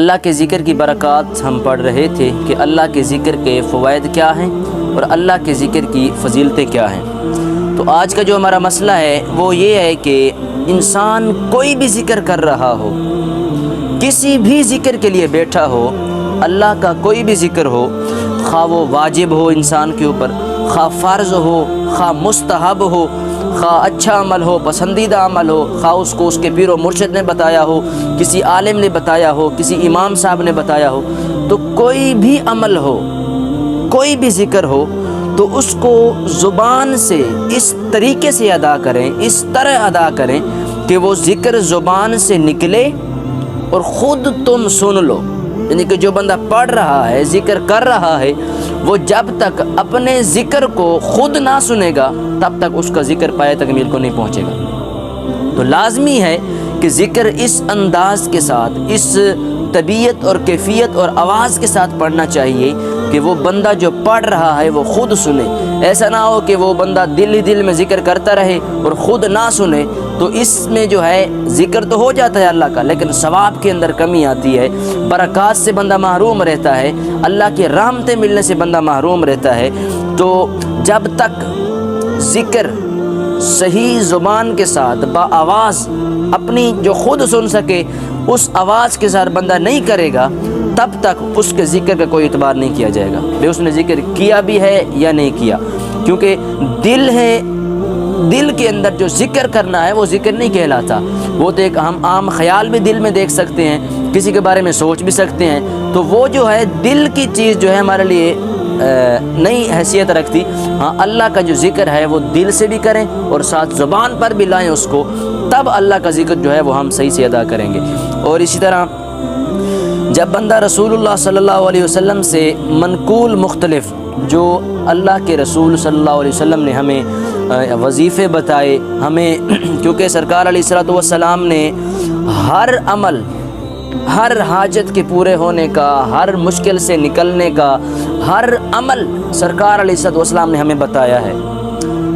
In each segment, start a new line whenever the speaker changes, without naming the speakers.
اللہ کے ذکر کی برکات ہم پڑھ رہے تھے کہ اللہ کے ذکر کے فوائد کیا ہیں اور اللہ کے ذکر کی فضیلتیں کیا ہیں۔ تو آج کا جو ہمارا مسئلہ ہے وہ یہ ہے کہ انسان کوئی بھی ذکر کر رہا ہو، کسی بھی ذکر کے لیے بیٹھا ہو، اللہ کا کوئی بھی ذکر ہو، خواہ وہ واجب ہو انسان کے اوپر، خواہ فرض ہو، خواہ مستحب ہو، خواہ اچھا عمل ہو، پسندیدہ عمل ہو، خواہ اس کو اس کے پیر و مرشد نے بتایا ہو، کسی عالم نے بتایا ہو، کسی امام صاحب نے بتایا ہو، تو کوئی بھی عمل ہو، کوئی بھی ذکر ہو تو اس کو زبان سے اس طریقے سے ادا کریں، اس طرح ادا کریں کہ وہ ذکر زبان سے نکلے اور خود تم سن لو۔ یعنی کہ جو بندہ پڑھ رہا ہے، ذکر کر رہا ہے، وہ جب تک اپنے ذکر کو خود نہ سنے گا تب تک اس کا ذکر پائے تکمیل کو نہیں پہنچے گا۔ تو لازمی ہے کہ ذکر اس انداز کے ساتھ، اس طبیعت اور کیفیت اور آواز کے ساتھ پڑھنا چاہیے کہ وہ بندہ جو پڑھ رہا ہے وہ خود سنے۔ ایسا نہ ہو کہ وہ بندہ دل ہی دل میں ذکر کرتا رہے اور خود نہ سنے، تو اس میں جو ہے ذکر تو ہو جاتا ہے اللہ کا، لیکن ثواب کے اندر کمی آتی ہے، برکات سے بندہ محروم رہتا ہے، اللہ کی رحمتیں ملنے سے بندہ محروم رہتا ہے۔ تو جب تک ذکر صحیح زبان کے ساتھ با آواز اپنی جو خود سن سکے اس آواز کے ساتھ بندہ نہیں کرے گا تب تک اس کے ذکر کا کوئی اعتبار نہیں کیا جائے گا کہ اس نے ذکر کیا بھی ہے یا نہیں کیا، کیونکہ دل ہے، دل کے اندر جو ذکر کرنا ہے وہ ذکر نہیں کہلاتا۔ وہ تو ایک ہم عام خیال بھی دل میں دیکھ سکتے ہیں، کسی کے بارے میں سوچ بھی سکتے ہیں، تو وہ جو ہے دل کی چیز جو ہے ہمارے لیے نہیں حیثیت رکھتی۔ ہاں، اللہ کا جو ذکر ہے وہ دل سے بھی کریں اور ساتھ زبان پر بھی لائیں اس کو، تب اللہ کا ذکر جو ہے وہ ہم صحیح سے ادا کریں گے۔ اور اسی طرح جب بندہ رسول اللہ صلی اللہ علیہ وسلم سے منقول مختلف جو اللہ کے رسول صلی اللہ علیہ وسلم نے ہمیں وظیفے بتائے، ہمیں کیونکہ سرکار علیہ الصلوۃ والسلام نے ہر عمل، ہر حاجت کے پورے ہونے کا، ہر مشکل سے نکلنے کا، ہر عمل سرکار علیہ الصلوۃ والسلام نے ہمیں بتایا ہے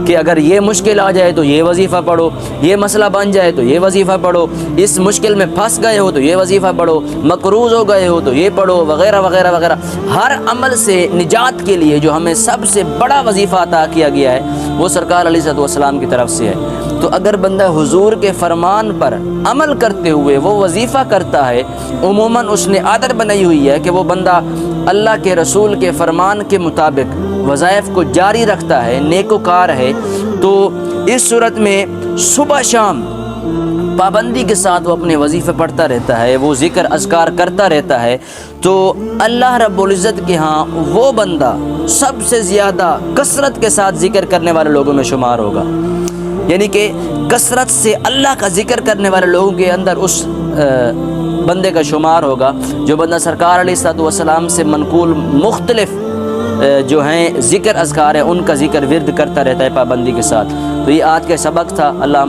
کہ اگر یہ مشکل آ جائے تو یہ وظیفہ پڑھو، یہ مسئلہ بن جائے تو یہ وظیفہ پڑھو، اس مشکل میں پھنس گئے ہو تو یہ وظیفہ پڑھو، مقروض ہو گئے ہو تو یہ پڑھو، وغیرہ وغیرہ وغیرہ۔ ہر عمل سے نجات کے لیے جو ہمیں سب سے بڑا وظیفہ عطا کیا گیا ہے وہ سرکار علیہ الصلوۃ والسلام کی طرف سے ہے۔ تو اگر بندہ حضور کے فرمان پر عمل کرتے ہوئے وہ وظیفہ کرتا ہے، عموماً اس نے عادت بنائی ہوئی ہے کہ وہ بندہ اللہ کے رسول کے فرمان کے مطابق وظائف کو جاری رکھتا ہے، نیکوکار ہے، تو اس صورت میں صبح شام پابندی کے ساتھ وہ اپنے وظیفے پڑھتا رہتا ہے، وہ ذکر اذکار کرتا رہتا ہے، تو اللہ رب العزت کے ہاں وہ بندہ سب سے زیادہ کثرت کے ساتھ ذکر کرنے والے لوگوں میں شمار ہوگا۔ یعنی کہ کثرت سے اللہ کا ذکر کرنے والے لوگوں کے اندر اس بندے کا شمار ہوگا جو بندہ سرکار علیہ الصلوۃ والسلام سے منقول مختلف جو ہیں ذکر اذکار ہیں ان کا ذکر ورد کرتا رہتا ہے پابندی کے ساتھ۔ تو یہ آج کا سبق تھا۔ اللہ